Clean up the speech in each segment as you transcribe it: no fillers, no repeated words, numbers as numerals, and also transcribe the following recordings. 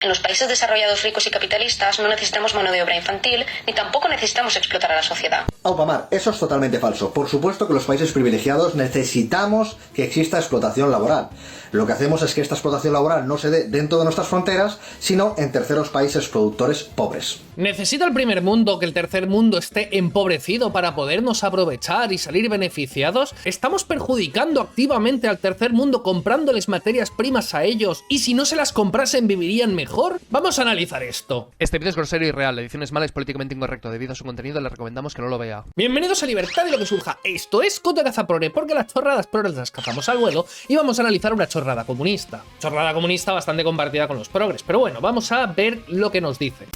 En los países desarrollados ricos y capitalistas no necesitamos mano de obra infantil, ni tampoco necesitamos explotar a la sociedad. Aupamar, eso es totalmente falso. Por supuesto que los países privilegiados necesitamos que exista explotación laboral. Lo que hacemos es que esta explotación laboral no se dé dentro de nuestras fronteras, sino en terceros países productores pobres. ¿Necesita el primer mundo que el tercer mundo esté empobrecido para podernos aprovechar y salir beneficiados? ¿Estamos perjudicando activamente al tercer mundo comprándoles materias primas a ellos y si no se las comprasen vivirían mejor? Vamos a analizar esto. Este vídeo es grosero y real, la edición es mala y es políticamente incorrecto. Debido a su contenido le recomendamos que no lo vea. Bienvenidos a Libertad y lo que surja. Esto es Coto Cazaprore, porque las chorradas progres las cazamos al vuelo y vamos a analizar una chorrada comunista. Chorrada comunista bastante compartida con los progres, pero bueno, vamos a ver lo que nos dice.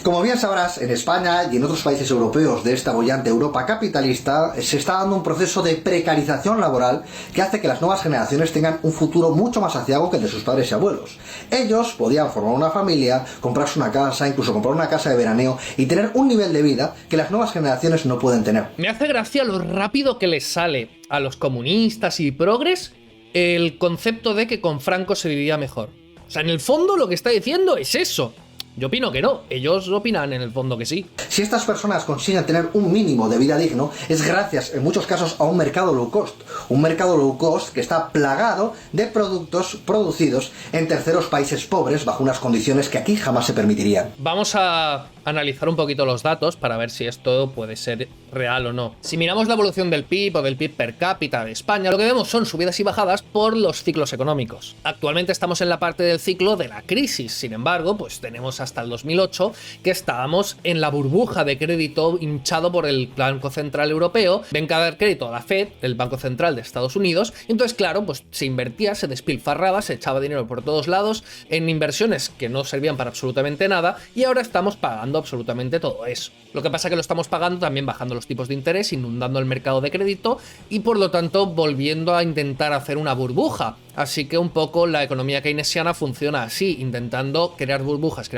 Como bien sabrás, en España y en otros países europeos de esta boyante Europa capitalista se está dando un proceso de precarización laboral que hace que las nuevas generaciones tengan un futuro mucho más aciago que el de sus padres y abuelos. Ellos podían formar una familia, comprarse una casa, incluso comprar una casa de veraneo y tener un nivel de vida que las nuevas generaciones no pueden tener. Me hace gracia lo rápido que les sale a los comunistas y progres el concepto de que con Franco se vivía mejor. O sea, en el fondo lo que está diciendo es eso. Yo opino que no, ellos opinan en el fondo que sí. Si estas personas consiguen tener un mínimo de vida digno, es gracias en muchos casos a un mercado low cost. Un mercado low cost que está plagado de productos producidos en terceros países pobres bajo unas condiciones que aquí jamás se permitirían. Vamos a analizar un poquito los datos para ver si esto puede ser real o no. Si miramos la evolución del PIB o del PIB per cápita de España, lo que vemos son subidas y bajadas por los ciclos económicos. Actualmente estamos en la parte del ciclo de la crisis, sin embargo, pues tenemos hasta el 2008 que estábamos en la burbuja de crédito hinchado por el Banco Central Europeo, venga a dar crédito a la Fed, el Banco Central de Estados Unidos, entonces claro, pues se invertía, se despilfarraba, se echaba dinero por todos lados en inversiones que no servían para absolutamente nada y ahora estamos pagando absolutamente todo eso. Lo que pasa es que lo estamos pagando también bajando los tipos de interés, inundando el mercado de crédito y por lo tanto volviendo a intentar hacer una burbuja. Así que un poco la economía keynesiana funciona así, intentando crear burbujas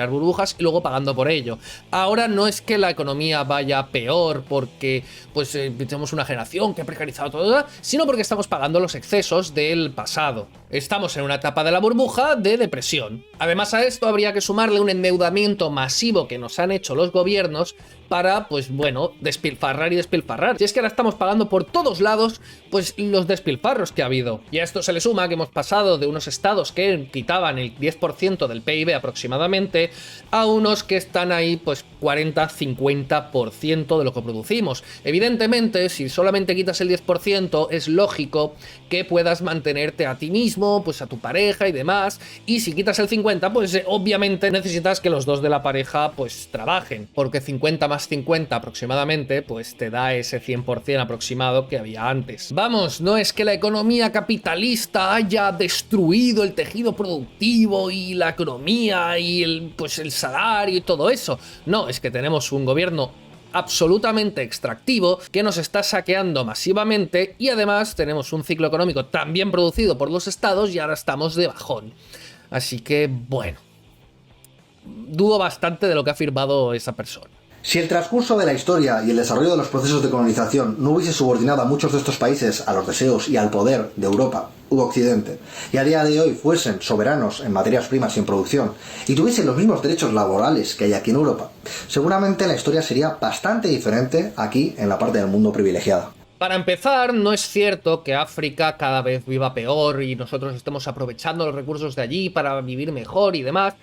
y luego pagando por ello. Ahora no es que la economía vaya peor porque pues tenemos una generación que ha precarizado todo, sino porque estamos pagando los excesos del pasado. Estamos en una etapa de la burbuja de depresión. Además a esto habría que sumarle un endeudamiento masivo que nos han hecho los gobiernos para, pues bueno, despilfarrar y despilfarrar. Si es que ahora estamos pagando por todos lados, pues los despilfarros que ha habido. Y a esto se le suma que hemos pasado de unos estados que quitaban el 10% del PIB aproximadamente a unos que están ahí, pues 40-50% de lo que producimos. Evidentemente, si solamente quitas el 10%, es lógico que puedas mantenerte a ti mismo, pues a tu pareja y demás. Y si quitas el 50%, pues obviamente necesitas que los dos de la pareja pues trabajen, porque 50 más 50 aproximadamente, pues te da ese 100% aproximado que había antes. Vamos, no es que la economía capitalista haya destruido el tejido productivo y la economía y el salario y todo eso. No, es que tenemos un gobierno absolutamente extractivo que nos está saqueando masivamente y además tenemos un ciclo económico también producido por los estados y ahora estamos de bajón. Así que, bueno, dudo bastante de lo que ha afirmado esa persona. Si el transcurso de la historia y el desarrollo de los procesos de colonización no hubiese subordinado a muchos de estos países a los deseos y al poder de Europa u Occidente, y a día de hoy fuesen soberanos en materias primas y en producción, y tuviesen los mismos derechos laborales que hay aquí en Europa, seguramente la historia sería bastante diferente aquí en la parte del mundo privilegiada. Para empezar, no es cierto que África cada vez viva peor y nosotros estemos aprovechando los recursos de allí para vivir mejor y demás,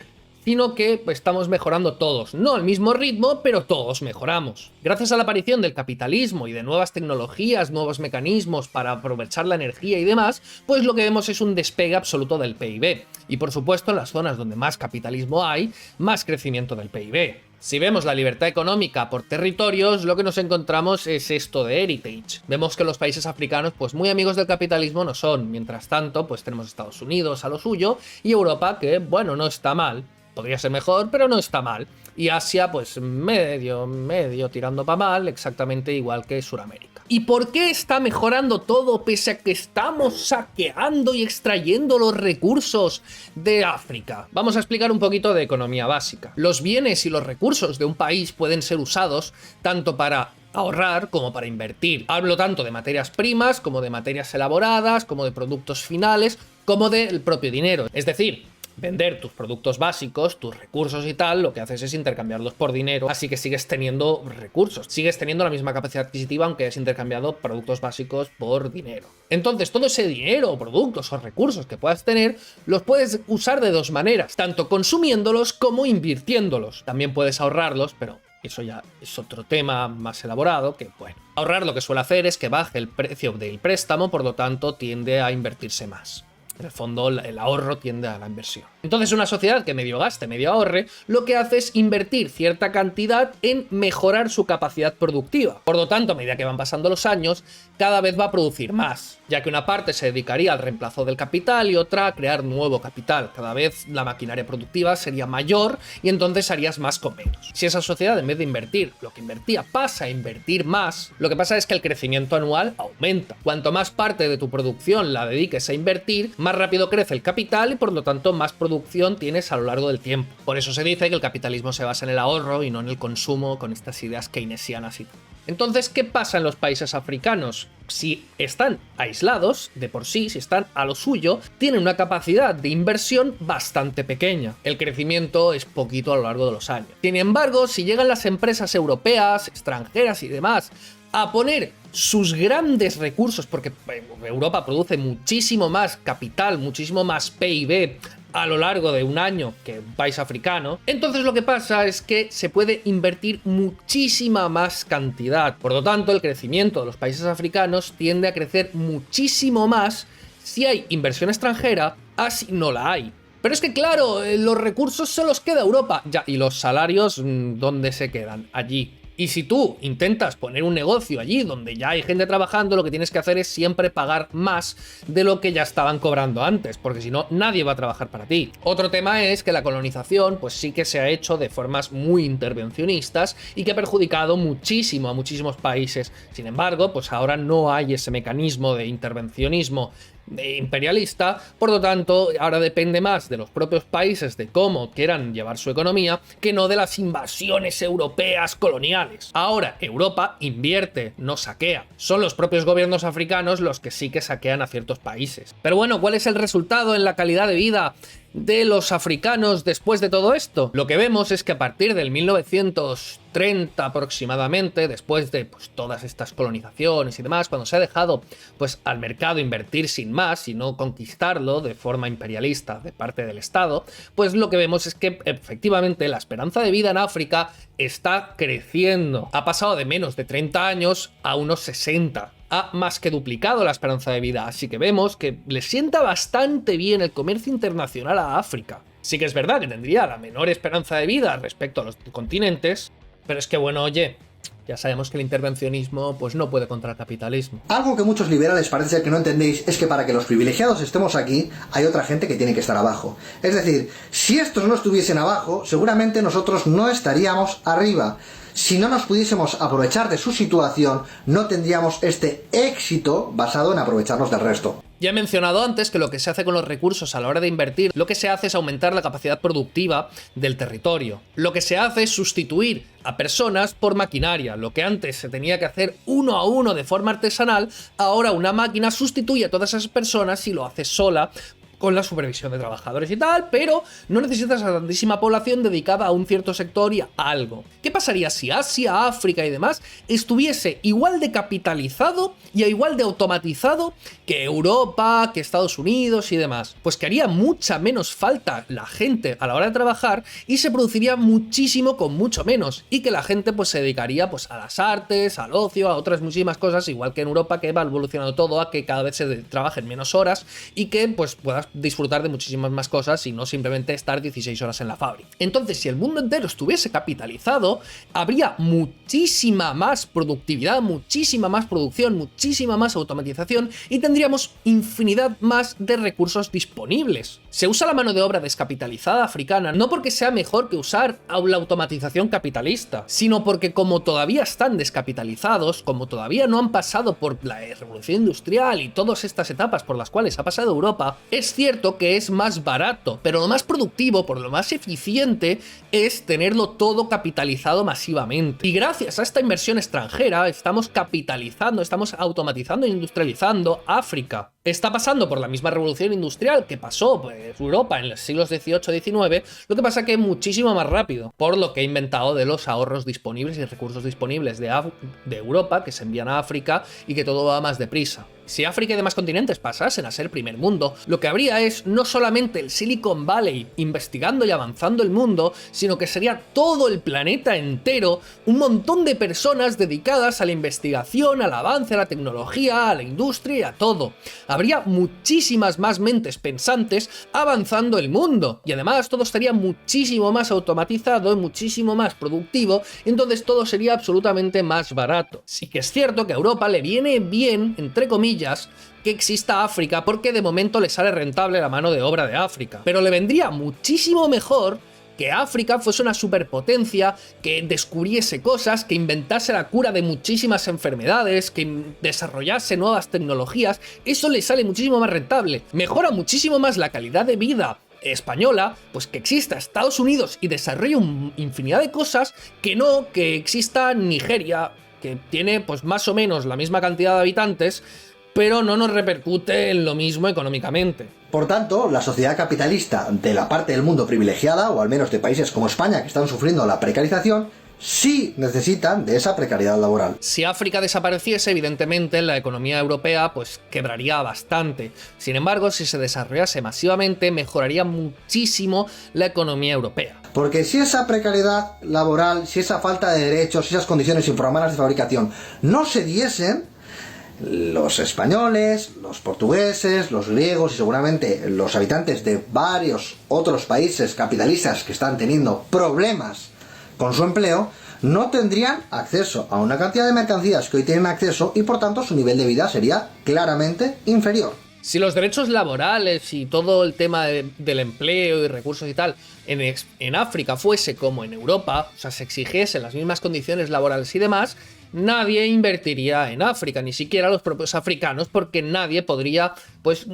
sino que estamos mejorando todos, no al mismo ritmo, pero todos mejoramos. Gracias a la aparición del capitalismo y de nuevas tecnologías, nuevos mecanismos para aprovechar la energía y demás, pues lo que vemos es un despegue absoluto del PIB. Y por supuesto, en las zonas donde más capitalismo hay, más crecimiento del PIB. Si vemos la libertad económica por territorios, lo que nos encontramos es esto de Heritage. Vemos que los países africanos, pues muy amigos del capitalismo no son. Mientras tanto, pues tenemos Estados Unidos a lo suyo y Europa que, bueno, no está mal. Podría ser mejor, pero no está mal. Y Asia, pues medio tirando para mal, exactamente igual que Sudamérica. ¿Y por qué está mejorando todo pese a que estamos saqueando y extrayendo los recursos de África? Vamos a explicar un poquito de economía básica. Los bienes y los recursos de un país pueden ser usados tanto para ahorrar como para invertir. Hablo tanto de materias primas como de materias elaboradas, como de productos finales, como del propio dinero. Es decir, vender tus productos básicos, tus recursos y tal, lo que haces es intercambiarlos por dinero, así que sigues teniendo recursos, sigues teniendo la misma capacidad adquisitiva aunque hayas intercambiado productos básicos por dinero. Entonces, todo ese dinero, productos o recursos que puedas tener, los puedes usar de dos maneras, tanto consumiéndolos como invirtiéndolos. También puedes ahorrarlos, pero eso ya es otro tema más elaborado que, bueno, ahorrar lo que suele hacer es que baje el precio del préstamo, por lo tanto tiende a invertirse más. En el fondo, el ahorro tiende a la inversión. Entonces, una sociedad que medio gaste, medio ahorre, lo que hace es invertir cierta cantidad en mejorar su capacidad productiva. Por lo tanto, a medida que van pasando los años, cada vez va a producir más, ya que una parte se dedicaría al reemplazo del capital y otra a crear nuevo capital. Cada vez la maquinaria productiva sería mayor y entonces harías más con menos. Si esa sociedad, en vez de invertir lo que invertía, pasa a invertir más, lo que pasa es que el crecimiento anual aumenta. Cuanto más parte de tu producción la dediques a invertir, más rápido crece el capital y por lo tanto más producción tienes a lo largo del tiempo. Por eso se dice que el capitalismo se basa en el ahorro y no en el consumo, con estas ideas keynesianas y tal. Entonces, ¿qué pasa en los países africanos? Si están aislados de por sí, si están a lo suyo, tienen una capacidad de inversión bastante pequeña. El crecimiento es poquito a lo largo de los años. Sin embargo, si llegan las empresas europeas, extranjeras y demás a poner sus grandes recursos, porque Europa produce muchísimo más capital, muchísimo más PIB a lo largo de un año que un país africano, entonces lo que pasa es que se puede invertir muchísima más cantidad. Por lo tanto, el crecimiento de los países africanos tiende a crecer muchísimo más si hay inversión extranjera a si no la hay. Pero es que claro, los recursos se los queda Europa. Ya, ¿y los salarios dónde se quedan? Allí. Y si tú intentas poner un negocio allí donde ya hay gente trabajando, lo que tienes que hacer es siempre pagar más de lo que ya estaban cobrando antes, porque si no, nadie va a trabajar para ti. Otro tema es que la colonización, pues sí que se ha hecho de formas muy intervencionistas y que ha perjudicado muchísimo a muchísimos países. Sin embargo, pues ahora no hay ese mecanismo de intervencionismo imperialista, por lo tanto ahora depende más de los propios países de cómo quieran llevar su economía que no de las invasiones europeas coloniales. Ahora Europa invierte, no saquea. Son los propios gobiernos africanos los que sí que saquean a ciertos países. Pero bueno, ¿cuál es el resultado en la calidad de vida de los africanos después de todo esto? Lo que vemos es que a partir del 1930 aproximadamente, después de pues, todas estas colonizaciones y demás, cuando se ha dejado pues, al mercado invertir sin más y no conquistarlo de forma imperialista de parte del Estado, pues lo que vemos es que efectivamente la esperanza de vida en África está creciendo. Ha pasado de menos de 30 años a unos 60. Ha más que duplicado la esperanza de vida, así que vemos que le sienta bastante bien el comercio internacional a África. Sí que es verdad que tendría la menor esperanza de vida respecto a los continentes, pero es que bueno, oye, ya sabemos que el intervencionismo pues no puede contra el capitalismo. Algo que muchos liberales parece ser que no entendéis es que para que los privilegiados estemos aquí, hay otra gente que tiene que estar abajo. Es decir, si estos no estuviesen abajo, seguramente nosotros no estaríamos arriba. Si no nos pudiésemos aprovechar de su situación, no tendríamos este éxito basado en aprovecharnos del resto. Ya he mencionado antes que lo que se hace con los recursos a la hora de invertir, lo que se hace es aumentar la capacidad productiva del territorio. Lo que se hace es sustituir a personas por maquinaria. Lo que antes se tenía que hacer uno a uno de forma artesanal, ahora una máquina sustituye a todas esas personas y lo hace sola, con la supervisión de trabajadores y tal, pero no necesitas a tantísima población dedicada a un cierto sector y a algo. ¿Qué pasaría si Asia, África y demás estuviese igual de capitalizado y igual de automatizado que Europa, que Estados Unidos y demás? Pues que haría mucha menos falta la gente a la hora de trabajar y se produciría muchísimo con mucho menos, y que la gente pues se dedicaría pues a las artes, al ocio, a otras muchísimas cosas, igual que en Europa, que va evolucionando todo a que cada vez se trabajen menos horas y que pues puedas disfrutar de muchísimas más cosas y no simplemente estar 16 horas en la fábrica. Entonces, si el mundo entero estuviese capitalizado, habría muchísima más productividad, muchísima más producción, muchísima más automatización y tendríamos infinidad más de recursos disponibles. Se usa la mano de obra descapitalizada africana no porque sea mejor que usar la automatización capitalista, sino porque como todavía están descapitalizados, como todavía no han pasado por la revolución industrial y todas estas etapas por las cuales ha pasado Europa, es cierto cierto que es más barato, pero lo más productivo, por lo más eficiente, es tenerlo todo capitalizado masivamente. Y gracias a esta inversión extranjera estamos capitalizando, estamos automatizando e industrializando África. Está pasando por la misma revolución industrial que pasó pues, Europa en los siglos XVIII-XIX, lo que pasa que muchísimo más rápido, por lo que he inventado de los ahorros disponibles y recursos disponibles de Europa que se envían a África y que todo va más deprisa. Si África y demás continentes pasasen a ser primer mundo, lo que habría es no solamente el Silicon Valley investigando y avanzando el mundo, sino que sería todo el planeta entero, un montón de personas dedicadas a la investigación, al avance, a la tecnología, a la industria y a todo. Habría muchísimas más mentes pensantes avanzando el mundo, y además todo estaría muchísimo más automatizado y muchísimo más productivo, y entonces todo sería absolutamente más barato. Sí que es cierto que a Europa le viene bien, entre comillas, que exista África porque de momento le sale rentable la mano de obra de África, pero le vendría muchísimo mejor que África fuese una superpotencia, que descubriese cosas, que inventase la cura de muchísimas enfermedades, que desarrollase nuevas tecnologías. Eso le sale muchísimo más rentable, mejora muchísimo más la calidad de vida española, pues que exista Estados Unidos y desarrolle infinidad de cosas, que no que exista Nigeria, que tiene pues más o menos la misma cantidad de habitantes, pero no nos repercute en lo mismo económicamente. Por tanto, la sociedad capitalista de la parte del mundo privilegiada, o al menos de países como España que están sufriendo la precarización, sí necesitan de esa precariedad laboral. Si África desapareciese, evidentemente la economía europea pues quebraría bastante. Sin embargo, si se desarrollase masivamente, mejoraría muchísimo la economía europea. Porque si esa precariedad laboral, si esa falta de derechos, si esas condiciones infrahumanas de fabricación no se diesen, los españoles, los portugueses, los griegos y seguramente los habitantes de varios otros países capitalistas que están teniendo problemas con su empleo, no tendrían acceso a una cantidad de mercancías que hoy tienen acceso y por tanto su nivel de vida sería claramente inferior. Si los derechos laborales y todo el tema del empleo y recursos y tal en África fuese como en Europa, o sea, se exigiesen las mismas condiciones laborales y demás, nadie invertiría en África, ni siquiera los propios africanos, porque nadie podría, pues,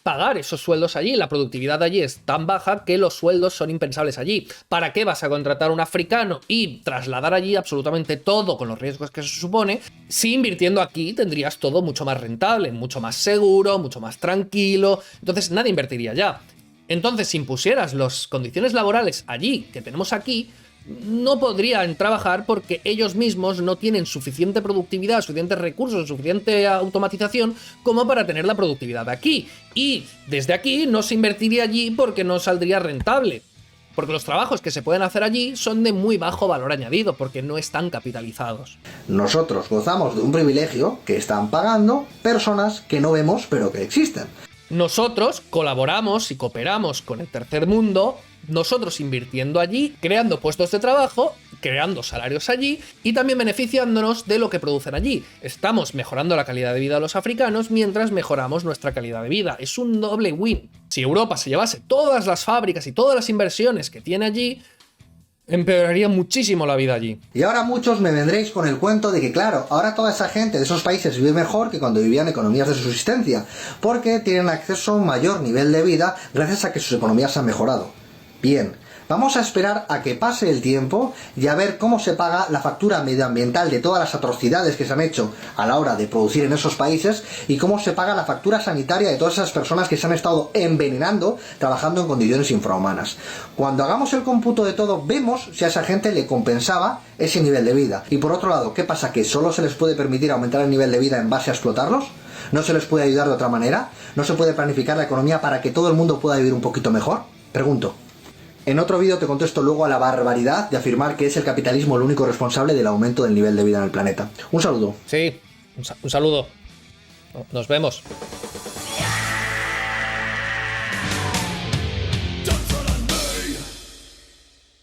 pagar esos sueldos allí. La productividad allí es tan baja que los sueldos son impensables allí. ¿Para qué vas a contratar a un africano y trasladar allí absolutamente todo con los riesgos que eso supone? Si invirtiendo aquí tendrías todo mucho más rentable, mucho más seguro, mucho más tranquilo. Entonces nadie invertiría allá. Entonces, si impusieras las condiciones laborales allí que tenemos aquí, no podrían trabajar porque ellos mismos no tienen suficiente productividad, suficientes recursos, suficiente automatización como para tener la productividad de aquí. Y desde aquí no se invertiría allí porque no saldría rentable. Porque los trabajos que se pueden hacer allí son de muy bajo valor añadido, porque no están capitalizados. Nosotros gozamos de un privilegio que están pagando personas que no vemos pero que existen. Nosotros colaboramos y cooperamos con el tercer mundo, nosotros invirtiendo allí, creando puestos de trabajo, creando salarios allí y también beneficiándonos de lo que producen allí. Estamos mejorando la calidad de vida de los africanos mientras mejoramos nuestra calidad de vida. Es un doble win. Si Europa se llevase todas las fábricas y todas las inversiones que tiene allí, empeoraría muchísimo la vida allí. Y ahora muchos me vendréis con el cuento de que claro, ahora toda esa gente de esos países vive mejor que cuando vivían economías de subsistencia, porque tienen acceso a un mayor nivel de vida gracias a que sus economías han mejorado. Bien, vamos a esperar a que pase el tiempo y a ver cómo se paga la factura medioambiental de todas las atrocidades que se han hecho a la hora de producir en esos países y cómo se paga la factura sanitaria de todas esas personas que se han estado envenenando trabajando en condiciones infrahumanas. Cuando hagamos el cómputo de todo, vemos si a esa gente le compensaba ese nivel de vida. Y por otro lado, ¿qué pasa? ¿Que solo se les puede permitir aumentar el nivel de vida en base a explotarlos? ¿No se les puede ayudar de otra manera? ¿No se puede planificar la economía para que todo el mundo pueda vivir un poquito mejor? Pregunto. En otro vídeo te contesto luego a la barbaridad de afirmar que es el capitalismo el único responsable del aumento del nivel de vida en el planeta. Un saludo. Sí, un saludo. Nos vemos.